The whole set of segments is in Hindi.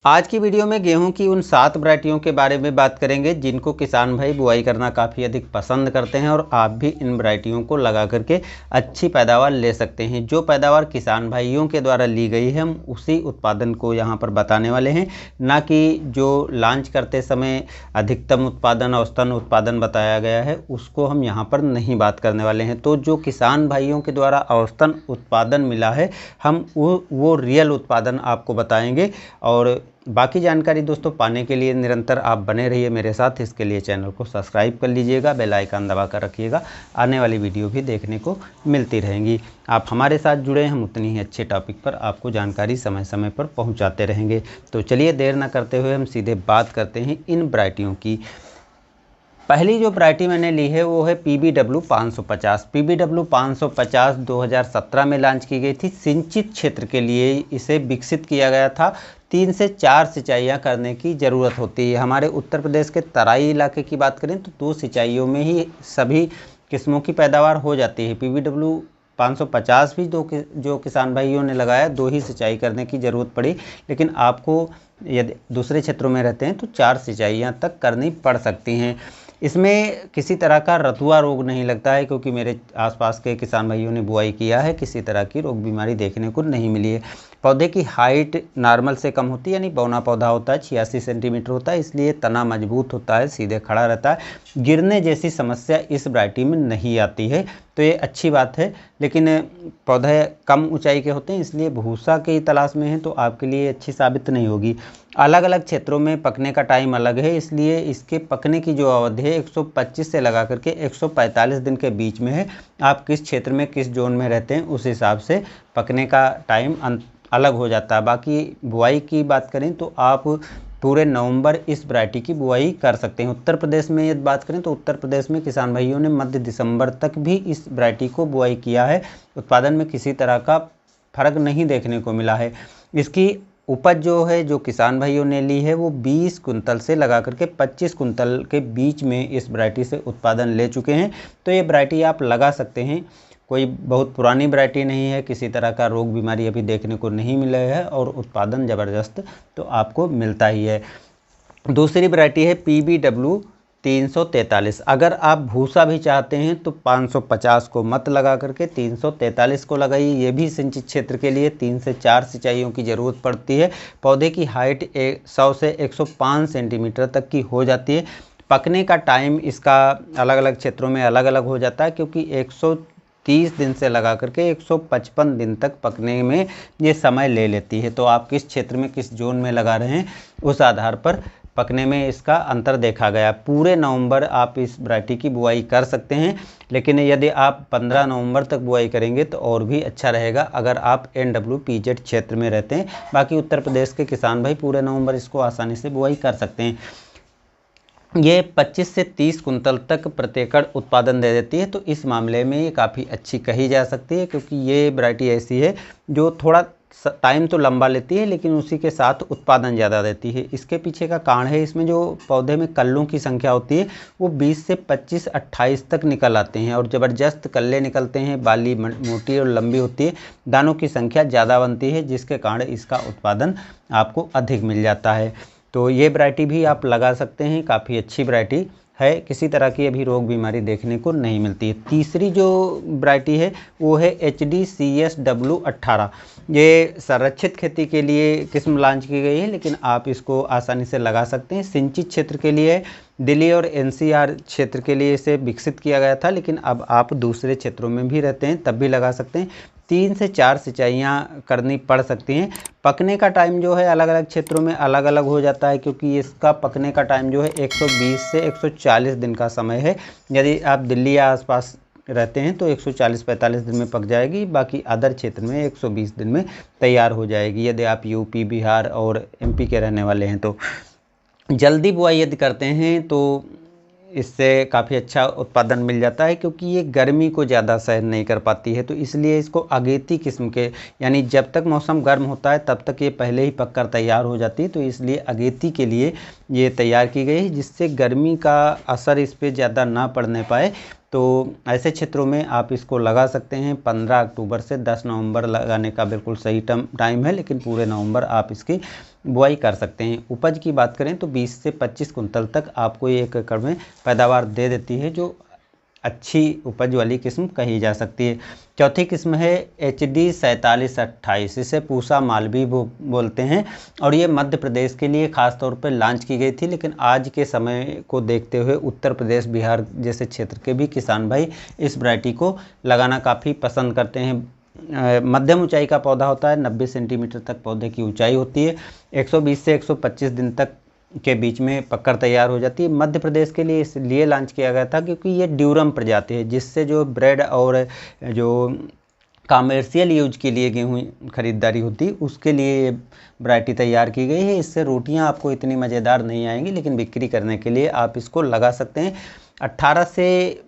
आज की वीडियो में गेहूं की उन 7 वैरायटियों के बारे में बात करेंगे जिनको किसान भाई बुआई करना काफ़ी अधिक पसंद करते हैं और आप भी इन वैरायटियों को लगा करके अच्छी पैदावार ले सकते हैं। जो पैदावार किसान भाइयों के द्वारा ली गई है हम उसी उत्पादन को यहाँ पर बताने वाले हैं, ना कि जो लॉन्च करते समय अधिकतम उत्पादन औसतन उत्पादन बताया गया है उसको हम यहाँ पर नहीं बात करने वाले हैं। तो जो किसान भाइयों के द्वारा औसतन उत्पादन मिला है हम वो रियल उत्पादन आपको बताएंगे। और बाकी जानकारी दोस्तों पाने के लिए निरंतर आप बने रहिए मेरे साथ। इसके लिए चैनल को सब्सक्राइब कर लीजिएगा, बेल आइकन दबा कर रखिएगा, आने वाली वीडियो भी देखने को मिलती रहेंगी। आप हमारे साथ जुड़े, हम उतनी ही अच्छे टॉपिक पर आपको जानकारी समय समय पर पहुंचाते रहेंगे। तो चलिए देर न करते हुए हम सीधे बात करते हैं इन वैरायटियों की। पहली जो वैरायटी मैंने ली है वो है PBW 550। PBW 550 2017 में लॉन्च की गई थी। सिंचित क्षेत्र के लिए इसे विकसित किया गया था। 3 से 4 सिंचाइयाँ करने की ज़रूरत होती है। हमारे उत्तर प्रदेश के तराई इलाके की बात करें तो 2 सिंचाइयों में ही सभी किस्मों की पैदावार हो जाती है। PBW 550 भी जो किसान भाइयों ने लगाया 2 ही सिंचाई करने की ज़रूरत पड़ी, लेकिन आपको यदि दूसरे क्षेत्रों में रहते हैं तो 4 सिंचाइयाँ तक करनी पड़ सकती हैं। इसमें किसी तरह का रतुआ रोग नहीं लगता है, क्योंकि मेरे आसपास के किसान भाइयों ने बुआई किया है, किसी तरह की रोग बीमारी देखने को नहीं मिली है। पौधे की हाइट नॉर्मल से कम होती है, यानी बौना पौधा होता है, 86 सेंटीमीटर होता है, इसलिए तना मजबूत होता है, सीधे खड़ा रहता है। गिरने जैसी समस्या इस वैरायटी में नहीं आती है, तो ये अच्छी बात है। लेकिन पौधे कम ऊंचाई के होते हैं, इसलिए भूसा की तलाश में है तो आपके लिए अच्छी साबित नहीं होगी। अलग अलग क्षेत्रों में पकने का टाइम अलग है, इसलिए इसके पकने की जो अवधि है 125 से लगा करके 145 दिन के बीच में है। आप किस क्षेत्र में किस जोन में रहते हैं उस हिसाब से पकने का टाइम अलग हो जाता है। बाकी बुआई की बात करें तो आप पूरे नवंबर इस वैरायटी की बुआई कर सकते हैं। उत्तर प्रदेश में यदि बात करें तो उत्तर प्रदेश में किसान भाइयों ने मध्य दिसंबर तक भी इस वैरायटी को बुआई किया है। उत्पादन में किसी तरह का फर्क नहीं देखने को मिला है। इसकी उपज जो है जो किसान भाइयों ने ली है वो 20 कुंतल से लगा करके 25 कुंतल के बीच में इस वैरायटी से उत्पादन ले चुके हैं। तो ये वैरायटी आप लगा सकते हैं। कोई बहुत पुरानी वैरायटी नहीं है, किसी तरह का रोग बीमारी अभी देखने को नहीं मिला है और उत्पादन ज़बरदस्त तो आपको मिलता ही है। दूसरी वैरायटी है PBW 343। अगर आप भूसा भी चाहते हैं तो 550 को मत लगा करके 343 को लगाइए। ये भी सिंचित क्षेत्र के लिए 3 से 4 सिंचाइयों की ज़रूरत पड़ती है। पौधे की हाइट 100 से 105 सेंटीमीटर तक की हो जाती है। पकने का टाइम इसका अलग अलग क्षेत्रों में अलग अलग हो जाता है, क्योंकि 130 दिन से लगा करके 155 दिन तक पकने में ये समय ले लेती है। तो आप किस क्षेत्र में किस जोन में लगा रहे हैं उस आधार पर पकने में इसका अंतर देखा गया। पूरे नवंबर आप इस वैरायटी की बुआई कर सकते हैं, लेकिन यदि आप 15 नवंबर तक बुआई करेंगे तो और भी अच्छा रहेगा अगर आप NWPZ क्षेत्र में रहते हैं। बाकी उत्तर प्रदेश के किसान भाई पूरे नवंबर इसको आसानी से बुआई कर सकते हैं। ये 25 से 30 कुंतल तक प्रति एकड़ उत्पादन दे देती है, तो इस मामले में ये काफ़ी अच्छी कही जा सकती है, क्योंकि ये वैरायटी ऐसी है जो थोड़ा टाइम तो लंबा लेती है लेकिन उसी के साथ उत्पादन ज़्यादा देती है। इसके पीछे का कारण है इसमें जो पौधे में कल्लों की संख्या होती है वो 20 से 25-28 तक निकल आते हैं और ज़बरदस्त कल्ले निकलते हैं। बाली मोटी और लंबी होती है, दानों की संख्या ज़्यादा बनती है, जिसके कारण इसका उत्पादन आपको अधिक मिल जाता है। तो ये वैरायटी भी आप लगा सकते हैं, काफ़ी अच्छी वैरायटी है, किसी तरह की अभी रोग बीमारी देखने को नहीं मिलती है। तीसरी जो वैरायटी है वो है HD CSW 18। ये संरक्षित खेती के लिए किस्म लॉन्च की गई है, लेकिन आप इसको आसानी से लगा सकते हैं। सिंचित क्षेत्र के लिए दिल्ली और NCR क्षेत्र के लिए इसे विकसित किया गया था, लेकिन अब आप दूसरे क्षेत्रों में भी रहते हैं तब भी लगा सकते हैं। 3 से 4 सिंचाइयाँ करनी पड़ सकती हैं। पकने का टाइम जो है अलग अलग क्षेत्रों में अलग अलग हो जाता है, क्योंकि इसका पकने का टाइम जो है 120 से 140 दिन का समय है। यदि आप दिल्ली या आसपास रहते हैं तो 140-45 दिन में पक जाएगी, बाकी अदर क्षेत्र में 120 दिन में तैयार हो जाएगी। यदि आप UP, बिहार और MP के रहने वाले हैं तो जल्दी बुआई यदि करते हैं तो इससे काफ़ी अच्छा उत्पादन मिल जाता है, क्योंकि ये गर्मी को ज़्यादा सहन नहीं कर पाती है। तो इसलिए इसको अगेती किस्म के, यानी जब तक मौसम गर्म होता है तब तक ये पहले ही पककर तैयार हो जाती है, तो इसलिए अगेती के लिए ये तैयार की गई है, जिससे गर्मी का असर इस पर ज़्यादा ना पड़ने पाए। तो ऐसे क्षेत्रों में आप इसको लगा सकते हैं। 15 अक्टूबर से 10 नवंबर लगाने का बिल्कुल सही टाइम है, लेकिन पूरे नवंबर आप इसकी बुआई कर सकते हैं। उपज की बात करें तो 20 से 25 कुंतल तक आपको 1 एकड़ में पैदावार दे देती है, जो अच्छी उपज वाली किस्म कही जा सकती है। चौथी किस्म है HD 4728, इसे पूसा मालवी बोलते हैं और ये मध्य प्रदेश के लिए ख़ास तौर पर लॉन्च की गई थी, लेकिन आज के समय को देखते हुए उत्तर प्रदेश, बिहार जैसे क्षेत्र के भी किसान भाई इस वैरायटी को लगाना काफ़ी पसंद करते हैं। मध्यम ऊंचाई का पौधा होता है, 90 सेंटीमीटर तक पौधे की ऊंचाई होती है, 120 से 125 दिन तक के बीच में पककर तैयार हो जाती है। मध्य प्रदेश के लिए इसलिए लॉन्च किया गया था क्योंकि ये ड्यूरम प्रजाति है, जिससे जो ब्रेड और जो कमर्शियल यूज के लिए गेहूँ खरीदारी होती है उसके लिए ये वैरायटी तैयार की गई है। इससे रोटियां आपको इतनी मज़ेदार नहीं आएंगी, लेकिन बिक्री करने के लिए आप इसको लगा सकते हैं। 18 से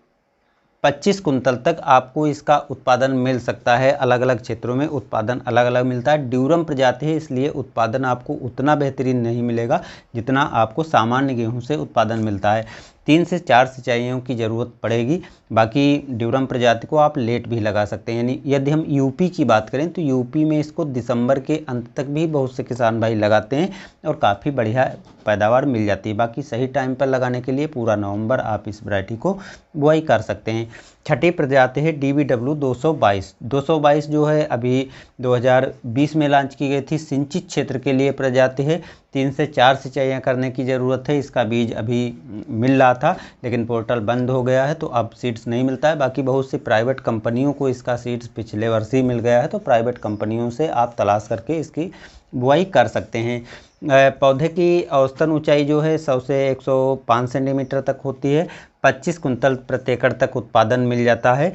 25 कुंतल तक आपको इसका उत्पादन मिल सकता है। अलग अलग क्षेत्रों में उत्पादन अलग अलग मिलता है। ड्यूरम प्रजाति है, इसलिए उत्पादन आपको उतना बेहतरीन नहीं मिलेगा जितना आपको सामान्य गेहूं से उत्पादन मिलता है। 3 से 4 सिंचाइयों की ज़रूरत पड़ेगी। बाकी ड्यूरम प्रजाति को आप लेट भी लगा सकते हैं। यानी यदि हम यूपी की बात करें तो यूपी में इसको दिसंबर के अंत तक भी बहुत से किसान भाई लगाते हैं और काफ़ी बढ़िया पैदावार मिल जाती है। बाकी सही टाइम पर लगाने के लिए पूरा नवंबर आप इस वैरायटी को बुआई कर सकते हैं। छठी प्रजाति है DBW 222। 222 जो है अभी 2020 में लॉन्च की गई थी, सिंचित क्षेत्र के लिए प्रजाति है। 3 से 4 सिंचाइयाँ करने की ज़रूरत है। इसका बीज अभी मिल रहा था, लेकिन पोर्टल बंद हो गया है तो अब सीड्स नहीं मिलता है। बाकी बहुत सी प्राइवेट कंपनियों को इसका सीड्स पिछले वर्ष ही मिल गया है, तो प्राइवेट कंपनियों से आप तलाश करके इसकी बुआई कर सकते हैं। पौधे की औसतन ऊंचाई जो है 100 से 105 सेंटीमीटर तक होती है। 25 कुंतल प्रति एकड़ तक उत्पादन मिल जाता है।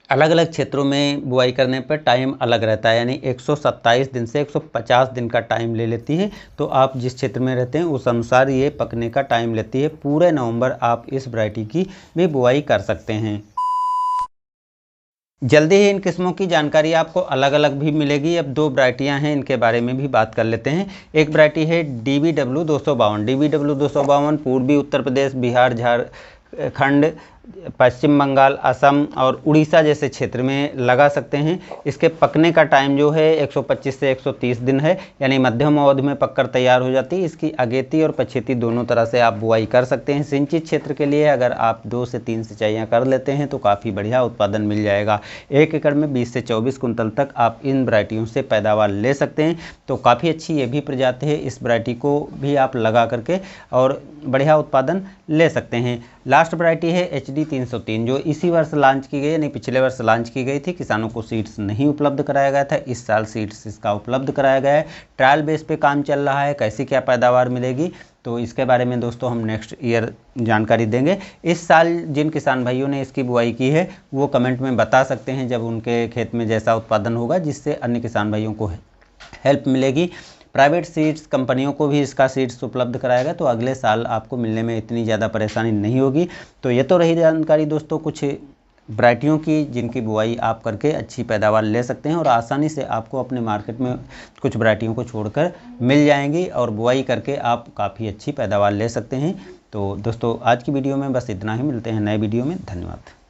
अलग अलग क्षेत्रों में बुआई करने पर टाइम अलग रहता है, यानी 127 दिन से 150 दिन का टाइम ले लेती है। तो आप जिस क्षेत्र में रहते हैं उस अनुसार ये पकने का टाइम लेती है। पूरे नवंबर आप इस वैरायटी की भी बुआई कर सकते हैं। जल्दी ही इन किस्मों की जानकारी आपको अलग अलग भी मिलेगी। अब 2 वैरायटियां हैं, इनके बारे में भी बात कर लेते हैं। एक वैरायटी है DBW 252। DBW 252 पूर्वी उत्तर प्रदेश, बिहार, झारखंड, पश्चिम बंगाल, असम और उड़ीसा जैसे क्षेत्र में लगा सकते हैं। इसके पकने का टाइम जो है 125 से 130 दिन है, यानी मध्यम अवधि में पककर तैयार हो जाती है। इसकी अगेती और पछेती दोनों तरह से आप बुआई कर सकते हैं। सिंचित क्षेत्र के लिए अगर आप 2 से 3 सिंचाइयाँ कर लेते हैं तो काफ़ी बढ़िया उत्पादन मिल जाएगा। 1 एकड़ में 20 से 24 कुंतल तक आप इन वैरायटियों से पैदावार ले सकते हैं। तो काफ़ी अच्छी ये भी प्रजाति है, इस वैरायटी को भी आप लगा करके और बढ़िया उत्पादन ले सकते हैं। लास्ट वैरायटी है HD 303, जो इसी वर्ष लॉन्च की गई, नहीं पिछले वर्ष लॉन्च की गई थी। किसानों को सीड्स नहीं उपलब्ध कराया गया था, इस साल सीड्स इसका उपलब्ध कराया गया है। ट्रायल बेस पे काम चल रहा है, कैसी क्या पैदावार मिलेगी तो इसके बारे में दोस्तों हम नेक्स्ट ईयर जानकारी देंगे। इस साल जिन किसान भाइयों ने इसकी बुआई की है वो कमेंट में बता सकते हैं जब उनके खेत में जैसा उत्पादन होगा, जिससे अन्य किसान भाइयों को हेल्प मिलेगी। प्राइवेट सीड्स कंपनियों को भी इसका सीड्स उपलब्ध कराएगा, तो अगले साल आपको मिलने में इतनी ज़्यादा परेशानी नहीं होगी। तो ये तो रही जानकारी दोस्तों कुछ वैरायटियों की, जिनकी बुआई आप करके अच्छी पैदावार ले सकते हैं और आसानी से आपको अपने मार्केट में कुछ वैरायटियों को छोड़कर मिल जाएंगी और बुआई करके आप काफ़ी अच्छी पैदावार ले सकते हैं। तो दोस्तों आज की वीडियो में बस इतना ही, मिलते हैं नए वीडियो में। धन्यवाद।